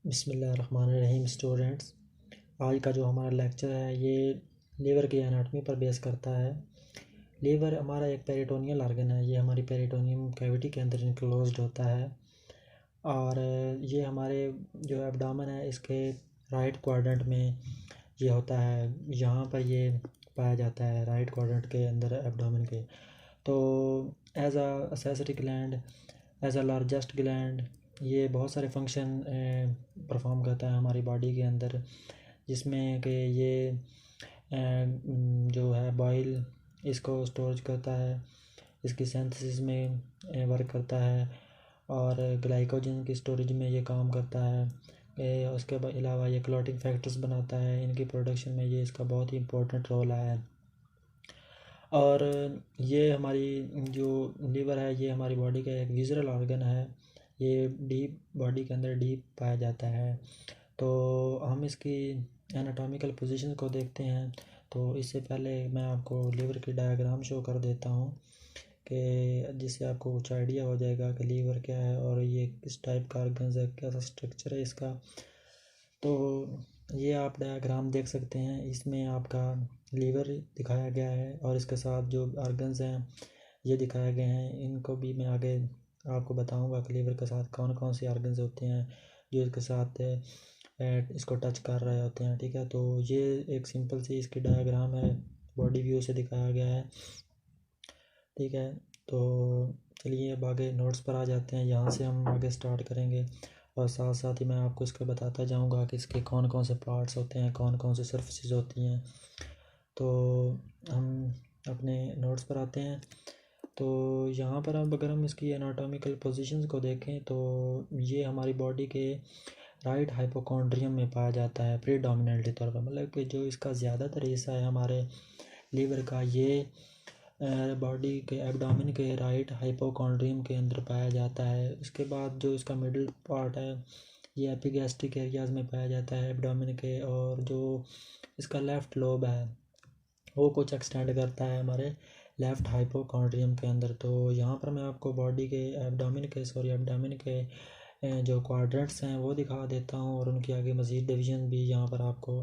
बिस्मिल्लाहिर्रहमानिर्रहीम स्टूडेंट्स, आज का जो हमारा लेक्चर है ये लीवर की एनाटॉमी पर बेस करता है। लीवर हमारा एक पेरिटोनियल ऑर्गन है। ये हमारी पेरिटोनियम कैविटी के अंदर इनक्लोज्ड होता है और ये हमारे जो एब्डोमेन है इसके राइट क्वाड्रेंट में ये होता है। यहाँ पर ये पाया जाता है राइट क्वाड्रेंट के अंदर एब्डोमेन के। तो as a accessory gland, as a largest gland, ये बहुत सारे फंक्शन परफॉर्म करता है हमारी बॉडी के अंदर, जिसमें कि ये जो है बाइल इसको स्टोरेज करता है, इसकी सिंथेसिस में वर्क करता है और ग्लाइकोजन की स्टोरेज में ये काम करता है। उसके अलावा ये क्लॉटिंग फैक्टर्स बनाता है, इनकी प्रोडक्शन में ये इसका बहुत ही इम्पोर्टेंट रोल है। और ये हमारी जो लीवर है ये हमारी बॉडी का एक विज़रल ऑर्गन है। ये डीप बॉडी के अंदर डीप पाया जाता है। तो हम इसकी एनाटॉमिकल पोजीशन को देखते हैं। तो इससे पहले मैं आपको लीवर की डायग्राम शो कर देता हूँ कि जिससे आपको कुछ आइडिया हो जाएगा कि लीवर क्या है और ये किस टाइप का ऑर्गन है, कैसा स्ट्रक्चर है इसका। तो ये आप डायग्राम देख सकते हैं, इसमें आपका लीवर दिखाया गया है और इसके साथ जो ऑर्गन्स हैं ये दिखाए गए हैं। इनको भी मैं आगे आपको बताऊंगा कि लीवर के साथ कौन कौन से ऑर्गन्स होते हैं जो इसके साथ इसको टच कर रहे होते हैं। ठीक है, तो ये एक सिंपल सी इसकी डायग्राम है, बॉडी व्यू से दिखाया गया है। ठीक है, तो चलिए अब आगे नोट्स पर आ जाते हैं। यहाँ से हम आगे स्टार्ट करेंगे और साथ साथ ही मैं आपको इसको बताता जाऊँगा कि इसके कौन कौन से पार्ट्स होते हैं, कौन कौन से सर्फेसिस होती हैं। तो हम अपने नोट्स पर आते हैं। तो यहाँ पर अब अगर हम इसकी एनाटॉमिकल पोजीशंस को देखें तो ये हमारी बॉडी के राइट हाइपोकॉन्ड्रियम में पाया जाता है प्रीडोमिनेंटली तौर पर, मतलब कि जो इसका ज़्यादातर हिस्सा है हमारे लीवर का ये बॉडी के एब्डोमेन के राइट हाइपोकॉन्ड्रियम के अंदर पाया जाता है। उसके बाद जो इसका मिडिल पार्ट है ये एपिगैस्ट्रिक एरियाज़ में पाया जाता है एब्डोमेन के, और जो इसका लेफ़्ट लोब है वो कुछ एक्सटेंड करता है हमारे लेफ़्ट हाइपोकॉन्ड्रियम के अंदर। तो यहाँ पर मैं आपको बॉडी के एब्डोमेन के जो क्वाड्रेंट्स हैं वो दिखा देता हूँ और उनकी आगे मज़ीद डिवीज़न भी यहाँ पर आपको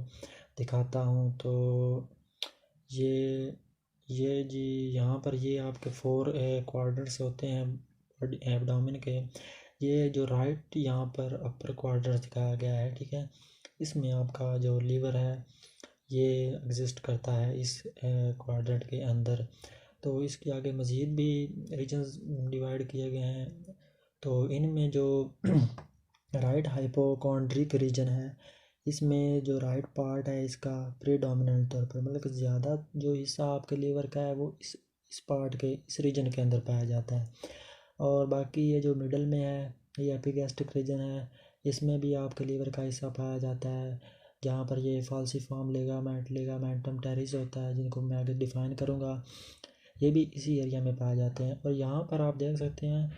दिखाता हूँ। तो ये जी यहाँ पर ये आपके 4 क्वाड्रेंट्स होते हैं एब्डोमेन के। ये जो राइट यहाँ पर अपर क्वाड्रेंट दिखाया गया है, ठीक है, इसमें आपका जो लीवर है ये एग्जिस्ट करता है इस क्वाड्रेंट के अंदर। तो इसके आगे मज़ीद भी रीजन्स डिवाइड किए गए हैं। तो इनमें जो राइट हाइपोकॉन्ड्रिक रीजन है इसमें जो राइट पार्ट है इसका प्रीडोमिनेंट तौर पर, मतलब कि ज़्यादा जो हिस्सा आपके लीवर का है वो इस पार्ट के इस रीजन के अंदर पाया जाता है। और बाकी ये जो मिडल में है ये एपिगैस्ट्रिक रीजन है, इसमें भी आपके लीवर का हिस्सा पाया जाता है, जहाँ पर ये फाल्सिफॉर्म लिगामेंटम टेरिस होता है, जिनको मैं आगे डिफ़ाइन करूँगा। ये भी इसी एरिया में पाए जाते हैं। और यहाँ पर आप देख सकते हैं,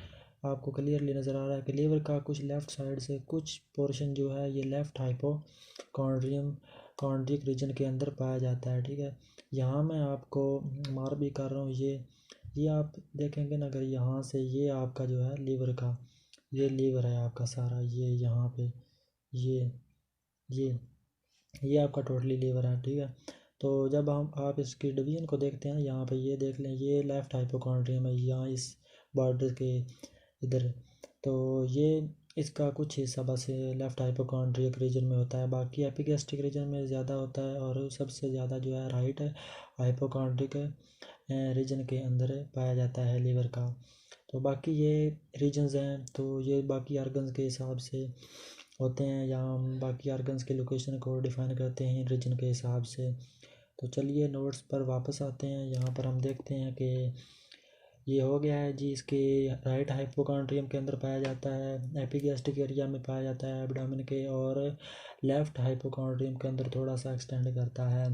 आपको क्लियरली नज़र आ रहा है कि लीवर का कुछ लेफ़्ट साइड से कुछ पोर्शन जो है ये लेफ़्ट हाइपोकॉन्ड्रियम कॉन्ड्रिक रीजन के अंदर पाया जाता है। ठीक है, यहाँ मैं आपको मार्क भी कर रहा हूँ, ये आप देखेंगे ना, अगर यहाँ से ये आपका जो है लीवर का ये लीवर है आपका सारा, ये यहाँ पे ये ये ये आपका टोटली लीवर है। ठीक है, तो जब हम आप इसकी डिवीज़न को देखते हैं यहाँ पे ये देख लें, ये लेफ़्ट हाइपोकॉन्ड्रियम है यहाँ इस बॉर्डर के इधर। तो ये इसका कुछ हिस्सा बस लेफ़्ट हाइपोकॉन्ड्रियक रीजन में होता है, बाकी एपिगैस्ट्रिक रीजन में ज़्यादा होता है और सबसे ज़्यादा जो है राइट हाइपोकॉन्ड्रिक रीजन के अंदर पाया जाता है लीवर का। तो बाकी ये रीजन्स हैं, तो ये बाकी ऑर्गन्स के हिसाब से होते हैं, या हम बाकी ऑर्गन्स के लोकेशन को डिफ़ाइन करते हैं रीजन के हिसाब से। तो चलिए नोट्स पर वापस आते हैं। यहाँ पर हम देखते हैं कि ये हो गया है जी, इसके राइट हाइपोकॉन्ड्रियम के अंदर पाया जाता है, एपिगैस्ट्रिक एरिया में पाया जाता है एब्डोमेन के, और लेफ़्ट हाइपोकॉन्ड्रियम के अंदर थोड़ा सा एक्सटेंड करता है।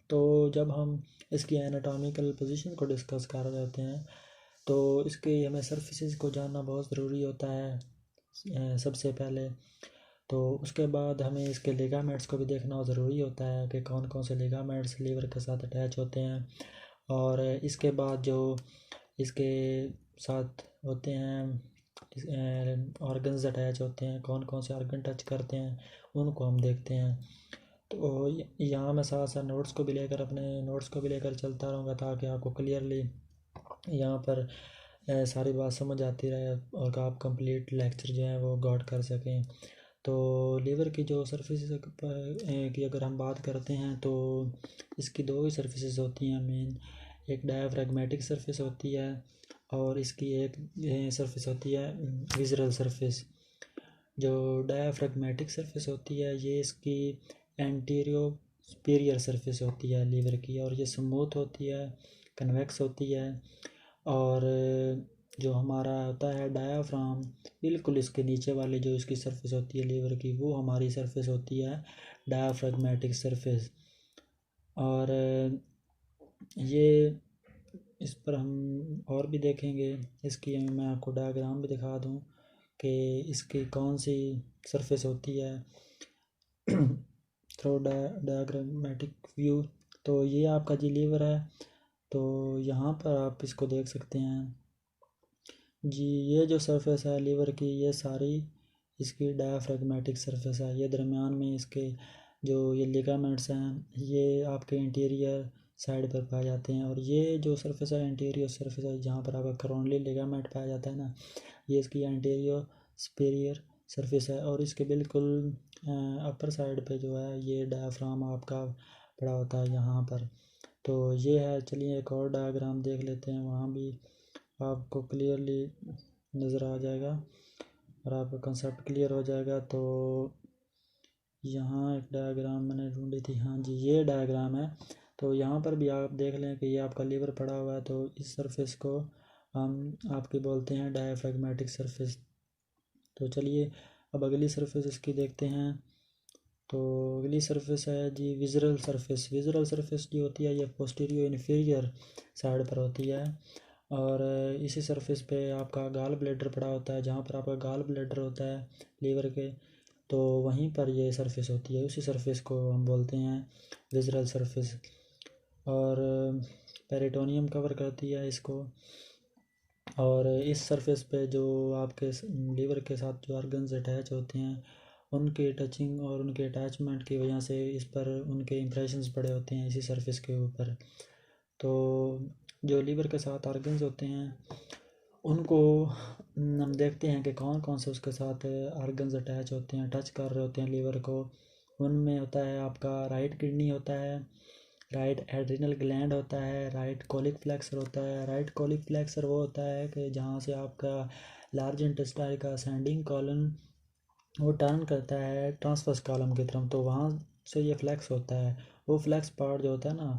तो जब हम इसकी एनाटॉमिकल पोजीशन को डिस्कस कर रहे होते हैं तो इसके हमें सर्फेसिस को जानना बहुत ज़रूरी होता है सबसे पहले। तो उसके बाद हमें इसके लिगामेंट्स को भी देखना ज़रूरी होता है कि कौन कौन से लिगामेंट्स लीवर के साथ अटैच होते हैं, और इसके बाद जो इसके साथ होते हैं ऑर्गन्स अटैच होते हैं, कौन कौन से ऑर्गन टच करते हैं, उनको हम देखते हैं। तो यहाँ मैं साथ साथ नोट्स को भी लेकर चलता रहूँगा ताकि आपको क्लियरली यहाँ पर सारी बात समझ आती रहे और आप कंप्लीट लेक्चर जो है वो गॉट कर सकें। तो लीवर की जो सरफेस की अगर हम बात करते हैं तो इसकी दो ही सरफेसेस होती हैं मेन। एक डायाफ्रैगमेटिक सरफेस होती है और इसकी एक सरफेस होती है विज़रल सरफेस। जो डायाफ्रैगमेटिक सरफेस होती है ये इसकी एंटीरियर सुपीरियर सरफेस होती है लीवर की, और ये स्मूथ होती है, कन्वेक्स होती है। और जो हमारा होता है डायाफ्राम, बिल्कुल इसके नीचे वाली जो इसकी सरफेस होती है लीवर की, वो हमारी सरफेस होती है डायाफ्रैगमेटिक सरफेस। और ये इस पर हम और भी देखेंगे। इसकी मैं आपको डायग्राम भी दिखा दूं कि इसकी कौन सी सरफेस होती है थ्रो डायग्रामेटिक व्यू। तो ये आपका जी लीवर है, तो यहाँ पर आप इसको देख सकते हैं जी। ये जो सरफेस है लीवर की, ये सारी इसकी डायाफ्रैगमेटिक सरफेस है। ये दरमियान में इसके जो ये लिगामेंट्स हैं ये आपके इंटीरियर साइड पर पाए जाते हैं। और ये जो सरफेस है इंटीरियर सरफेस है, जहाँ पर आपका करोनली लिगामेंट पाया जाता है ना, ये इसकी एंटीरियर सुपीरियर सरफेस है। और इसके बिल्कुल अपर साइड पे जो है ये डायाफ्राम आपका पड़ा होता है यहाँ पर। तो ये है। चलिए एक और डायग्राम देख लेते हैं, वहाँ भी आपको क्लियरली नज़र आ जाएगा और आपका कंसेप्ट क्लियर हो जाएगा। तो यहाँ एक डायग्राम मैंने ढूंढी थी, हाँ जी ये डायग्राम है। तो यहाँ पर भी आप देख लें कि ये आपका लीवर पड़ा हुआ है। तो इस सरफेस को हम आपकी बोलते हैं डायाफ्रैगमेटिक सरफेस। तो चलिए अब अगली सरफेस इसकी देखते हैं। तो अगली सरफेस है जी विज़रल सरफेस। विज़रल सरफेस जो होती है ये पोस्टीरियर इन्फीरियर साइड पर होती है। और इसी सरफेस पे आपका गाल ब्लैडर पड़ा होता है। जहाँ पर आपका गाल ब्लैडर होता है लीवर के, तो वहीं पर ये सरफेस होती है। उसी सरफेस को हम बोलते हैं विज़रल सरफेस। और पेरिटोनियम कवर करती है इसको। और इस सरफेस पे जो आपके लीवर के साथ जो ऑर्गन्स अटैच होते हैं, उनके टचिंग और उनके अटैचमेंट की वजह से इस पर उनके इंप्रेशंस पड़े होते हैं इसी सरफेस के ऊपर। तो जो लीवर के साथ ऑर्गन्स होते हैं उनको हम देखते हैं कि कौन कौन से उसके साथ ऑर्गन्स अटैच होते हैं, टच कर रहे होते हैं लीवर को। उनमें होता है आपका राइट किडनी होता है, राइट एड्रिनल ग्लैंड होता है, राइट कोलिक फ्लेक्सर होता है। राइट कोलिक फ्लेक्सर वो होता है कि जहाँ से आपका लार्ज इंटेस्टाइन का असेंडिंग कॉलम वो टर्न करता है ट्रांसवर्स कॉलम की तरफ, तो वहाँ से ये फ्लैक्स होता है। वो फ्लैक्स पार्ट जो होता है ना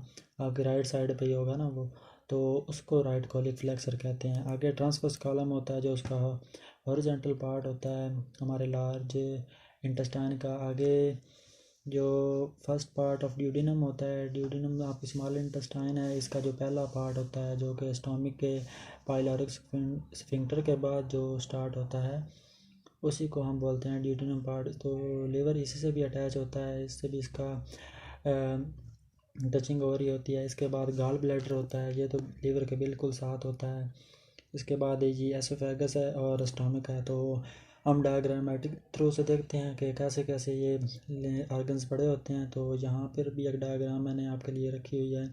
आपकी राइट साइड पे ही होगा ना वो, तो उसको राइट कोलिक फ्लेक्सर कहते हैं। आगे ट्रांसवर्स कॉलम होता है जो उसका हॉरिजॉन्टल पार्ट होता है हमारे लार्ज इंटेस्टाइन का। आगे जो फर्स्ट पार्ट ऑफ ड्यूडिनम होता है, ड्यूडिनम आपकी स्मॉल इंटेस्टाइन है, इसका जो पहला पार्ट होता है जो कि स्टोमिक के पाइलोरिक स्फिंक्टर के बाद जो स्टार्ट होता है, उसी को हम बोलते हैं ड्यूडिनम पार्ट। तो लीवर इसी से भी अटैच होता है, इससे भी इसका टचिंग हो रही होती है। इसके बाद गाल ब्लैडर होता है, ये तो लीवर के बिल्कुल साथ होता है। इसके बाद ये एसोफेगस है और स्टोमक है। तो हम डायग्रामेटिक थ्रू से देखते हैं कि कैसे कैसे ये ऑर्गन्स बड़े होते हैं। तो यहाँ पर भी एक डायग्राम मैंने आपके लिए रखी हुई है।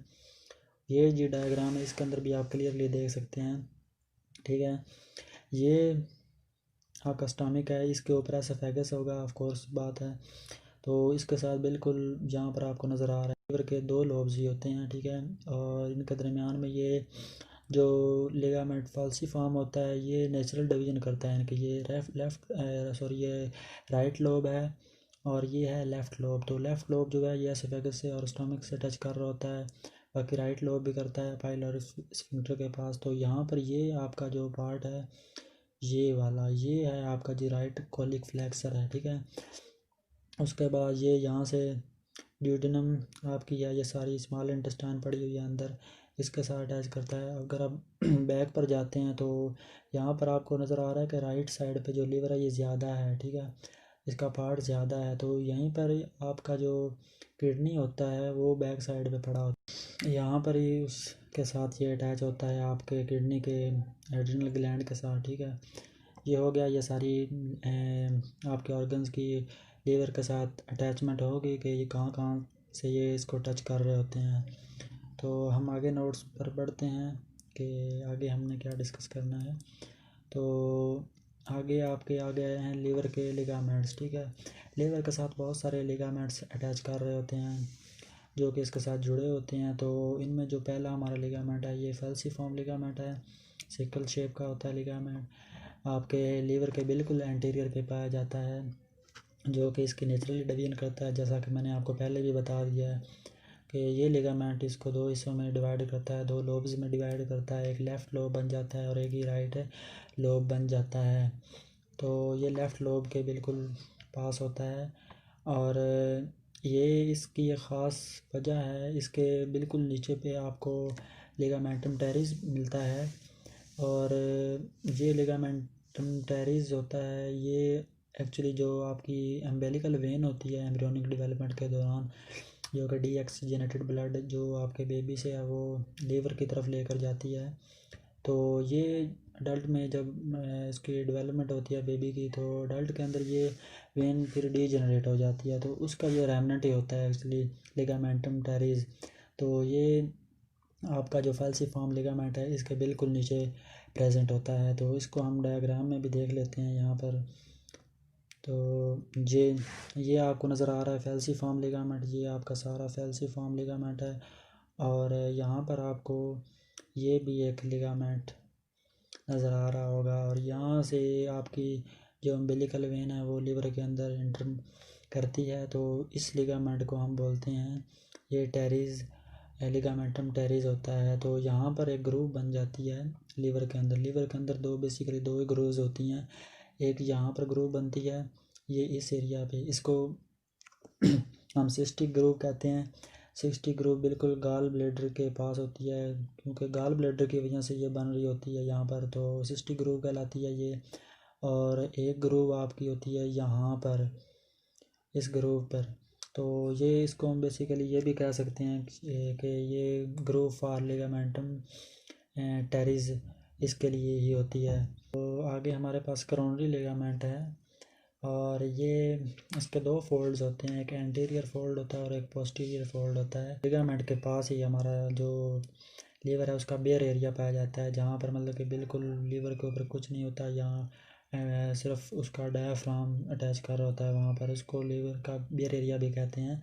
ये जी डायग्राम है, इसके अंदर भी आप क्लियरली देख सकते हैं। ठीक है, ये आपका स्टोमक है, इसके ऊपर एसोफेगस होगा, ऑफ कोर्स बात है। तो इसके साथ बिल्कुल जहाँ पर आपको नज़र आ रहा है लीवर के दो लॉब्स ही होते हैं। ठीक है, और इनके दरमियान में ये जो लिगामेंट फाल्सिफॉर्म होता है ये नेचुरल डिवीजन करता है इनके। ये ये राइट लोब है और ये है लेफ़्ट लोब। तो लेफ़्ट लोब जो है ये एसोफेगस से और स्टोमक से टच कर रहा होता है, बाकी राइट लोब भी करता है पाइलोरिक स्फिंक्टर के पास। तो यहाँ पर ये आपका जो पार्ट है ये वाला, ये है आपका जी राइट कोलिक फ्लेक्सर है। ठीक है, उसके बाद ये यहाँ से ड्यूडेनम आपकी ये सारी स्मॉल इंटेस्टाइन पड़ी हुई है अंदर, इसके साथ अटैच करता है। अगर आप बैक पर जाते हैं तो यहाँ पर आपको नज़र आ रहा है कि राइट साइड पे जो लीवर है ये ज़्यादा है। ठीक है, इसका पार्ट ज़्यादा है। तो यहीं पर आपका जो किडनी होता है वो बैक साइड पे पड़ा होता है, यहाँ पर ही उसके साथ ये अटैच होता है आपके किडनी के एड्रिनल ग्लैंड के साथ। ठीक है, ये हो गया, ये सारी आपके ऑर्गन्स की लीवर के साथ अटैचमेंट होगी कि ये कहाँ कहाँ से ये इसको टच कर रहे होते हैं। तो हम आगे नोट्स पर बढ़ते हैं कि आगे हमने क्या डिस्कस करना है। तो आगे आपके आ गए हैं लीवर के लिगामेंट्स। ठीक है, लीवर के साथ बहुत सारे लिगामेंट्स अटैच कर रहे होते हैं जो कि इसके साथ जुड़े होते हैं। तो इनमें जो पहला हमारा लिगामेंट है ये फैल्सीफॉर्म लिगामेंट है, सिकल शेप का होता है लिगामेंट, आपके लीवर के बिल्कुल एंटीरियर पे पाया जाता है, जो कि इसकी नेचुरली डिवीजन करता है। जैसा कि मैंने आपको पहले भी बता दिया है कि ये लिगामेंट इसको दो हिस्सों में डिवाइड करता है, दो लोब्स में डिवाइड करता है। एक लेफ़्ट लोब बन जाता है और एक ही राइट लोब बन जाता है। तो ये लेफ़्ट लोब के बिल्कुल पास होता है और ये इसकी एक ख़ास वजह है, इसके बिल्कुल नीचे पे आपको लिगामेंटम टेरिस मिलता है। और ये लिगामेंटम टेरिस होता है, ये एक्चुअली जो आपकी अम्बिलिकल वेन होती है एम्ब्रियोनिक डेवलपमेंट के दौरान, जो कि डीऑक्सीजनेटेड ब्लड जो आपके बेबी से है वो लीवर की तरफ लेकर जाती है। तो ये अडल्ट में जब इसकी डेवलपमेंट होती है बेबी की, तो अडल्ट के अंदर ये वेन फिर डीजनरेट हो जाती है, तो उसका ये रेमनेंट ही होता है एक्चुअली लिगामेंटम टेरिस। तो ये आपका जो फैल्सीफॉर्म लिगामेंट है इसके बिल्कुल नीचे प्रेजेंट होता है। तो इसको हम डायग्राम में भी देख लेते हैं यहाँ पर। तो ये आपको नज़र आ रहा है फैल्सीफॉर्म लिगामेंट, ये आपका सारा फैल्सीफॉर्म लिगामेंट है। और यहाँ पर आपको ये भी एक लिगामेंट नज़र आ रहा होगा और यहाँ से आपकी जो अम्बिलिकल वेन है वो लीवर के अंदर इंटर करती है। तो इस लिगामेंट को हम बोलते हैं ये टेरिस, लिगामेंटम टेरिस होता है। तो यहाँ पर एक ग्रूव बन जाती है लीवर के अंदर। लीवर के अंदर बेसिकली दो ही ग्रूव्स होती हैं, एक यहाँ पर ग्रूव बनती है, ये इस एरिया पे, इसको हम सिस्टिक ग्रूव कहते हैं। सिस्टिक ग्रूव बिल्कुल गाल ब्लैडर के पास होती है, क्योंकि गाल ब्लैडर की वजह से ये बन रही होती है यहाँ पर, तो सिस्टिक ग्रूव कहलाती है ये। और एक ग्रूव आपकी होती है यहाँ पर, इस ग्रूव पर। तो ये इसको हम बेसिकली ये भी कह सकते हैं कि ये ग्रूव फॉर लिगामेंटम टेरिस इसके लिए ही होती है। तो आगे हमारे पास करोनरी लिगामेंट है और ये इसके दो फोल्ड्स होते हैं, एक एंटीरियर फोल्ड होता है और एक पोस्टीरियर फोल्ड होता है। लिगामेंट के पास ही हमारा जो लीवर है उसका बेयर एरिया पाया जाता है, जहाँ पर मतलब कि बिल्कुल लीवर के ऊपर कुछ नहीं होता, यहाँ सिर्फ उसका डायाफ्राम अटैच कर रहा होता है, वहाँ पर उसको लीवर का बेयर एरिया भी कहते हैं।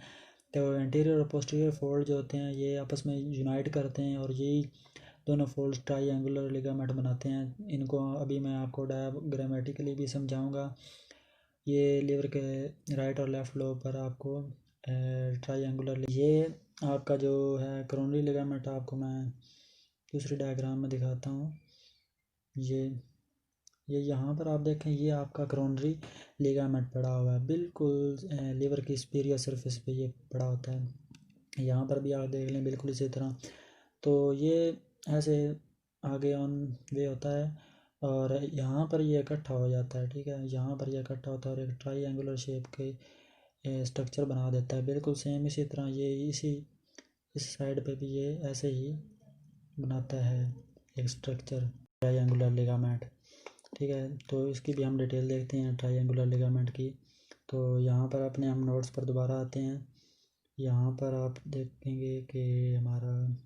तो एंटीरियर और पोस्टीरियर फोल्ड जो होते हैं ये आपस में यूनाइट करते हैं और यही दोनों फोल्ड्स ट्राइएंगुलर लिगामेंट बनाते हैं। इनको अभी मैं आपको डायग्रामेटिकली भी समझाऊंगा। ये लीवर के राइट और लेफ़्ट लोब पर आपको ट्राइएंगुलर, ये आपका जो है करोनरी लिगामेंट आपको मैं दूसरी डायग्राम में दिखाता हूँ। ये यहाँ पर आप देखें, ये आपका करोनरी लिगामेंट पड़ा हुआ है बिल्कुल लीवर की सुपीरियर सरफेस पे ये पड़ा होता है। यहाँ पर भी आप देख लें बिल्कुल इसी तरह। तो ये ऐसे आगे ऑन वे होता है और यहाँ पर ये इकट्ठा हो जाता है। ठीक है, यहाँ पर ये इकट्ठा होता है और एक ट्राइएंगुलर शेप के स्ट्रक्चर बना देता है बिल्कुल सेम इसी तरह। ये इस साइड पे भी ये ऐसे ही बनाता है एक स्ट्रक्चर ट्राइएंगुलर लिगामेंट। ठीक है, तो इसकी भी हम डिटेल देखते हैं ट्राइएंगुलर लिगामेंट की। तो यहाँ पर अपने हम नोट्स पर दोबारा आते हैं। यहाँ पर आप देखेंगे कि हमारा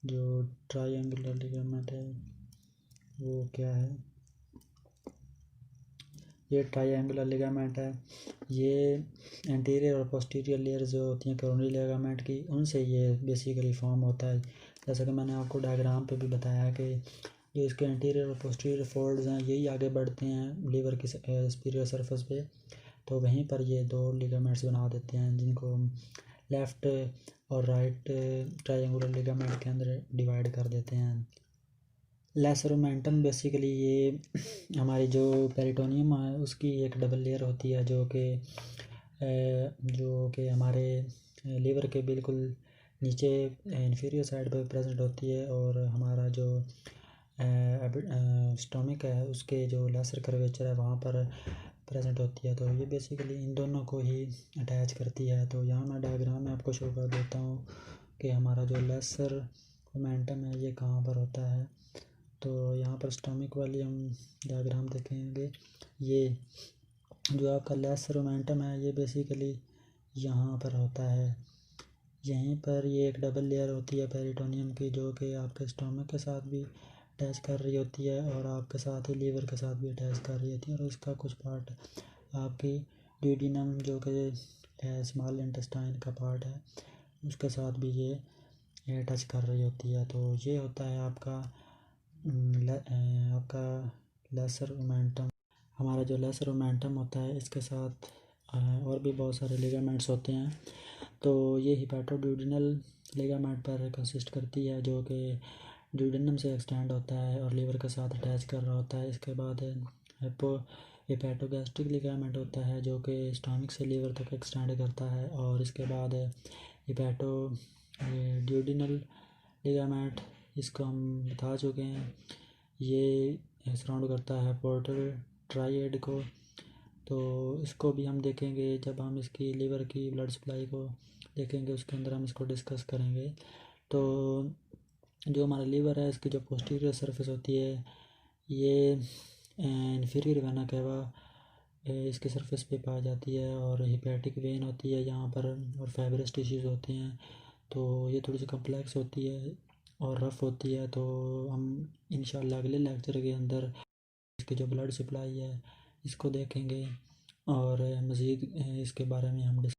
जो ट्राइएंगुलर लिगामेंट है वो क्या है। ये ट्राइएंगुलर लिगामेंट है, ये एंटीरियर और पोस्टीरियर लेयर जो होती हैं करोनरी लिगामेंट की, उनसे ये बेसिकली फॉर्म होता है। जैसा कि मैंने आपको डायग्राम पे भी बताया कि जो इसके एंटीरियर और पोस्टीरियर फोल्ड्स हैं यही आगे बढ़ते हैं लीवर की सुपीरियर सरफेस पे, तो वहीं पर ये दो लिगामेंट्स बना देते हैं जिनको हम लेफ़्ट और राइट ट्राइएंगुलर लिगामेंट के अंदर डिवाइड कर देते हैं। लेसरोमेंटम बेसिकली ये हमारी जो पेरिटोनियम है उसकी एक डबल लेयर होती है जो कि हमारे लीवर के बिल्कुल नीचे इन्फीरियर साइड पर प्रेजेंट होती है और हमारा जो स्टोमिक है उसके जो लेसर कर्वेचर है वहाँ पर प्रेजेंट होती है। तो ये बेसिकली इन दोनों को ही अटैच करती है। तो यहाँ मैं डायग्राम में आपको शो कर देता हूँ कि हमारा जो लेसर मोमेंटम है ये कहाँ पर होता है। तो यहाँ पर स्टमक वाली हम डायग्राम देखेंगे। ये जो आपका लेस रोमेंटम है ये बेसिकली यहाँ पर होता है। यहीं पर ये एक डबल लेयर होती है पेरिटोनियम की, जो कि आपके स्टमक के साथ भी अटैच कर रही होती है और आपके साथ ही लीवर के साथ भी अटैच कर रही होती है। और इसका कुछ पार्ट आपकी ड्यूडेनम जो कि स्मॉल इंटेस्टाइन का पार्ट है उसके साथ भी ये टच कर रही होती है। तो ये होता है आपका लेसर ओमेंटम। हमारा जो लेसर ओमेंटम होता है इसके साथ और भी बहुत सारे लिगामेंट्स होते हैं। तो ये हिपैटोड्यूडिनल लिगामेंट पर कंसिस्ट करती है, जो कि ड्यूडेनम से एक्सटेंड होता है और लीवर के साथ अटैच कर रहा होता है। इसके बाद हिपैटोगैस्ट्रिक लिगामेंट होता है, जो कि स्टमक से लीवर तक एक्सटेंड करता है। और इसके बाद हिपैटो ड्यूडिनल लिगामेंट, इसको हम बता चुके हैं, ये सराउंड करता है पोर्टल ट्राइएड को। तो इसको भी हम देखेंगे जब हम इसकी लीवर की ब्लड सप्लाई को देखेंगे, उसके अंदर हम इसको डिस्कस करेंगे। तो जो हमारा लीवर है इसकी जो पोस्टीरियर सरफेस होती है ये इन्फीरियर वेना कैवा इसके सरफेस पे पाई जाती है, और हिपैटिक वेन होती है यहाँ पर, और फाइब्रस टिश्यूज़ होती हैं। तो ये थोड़ी सी कम्प्लेक्स होती है और रफ़ होती है। तो हम इंशाल्लाह अगले लेक्चर के अंदर इसकी जो ब्लड सप्लाई है इसको देखेंगे और मज़ीद इसके बारे में हम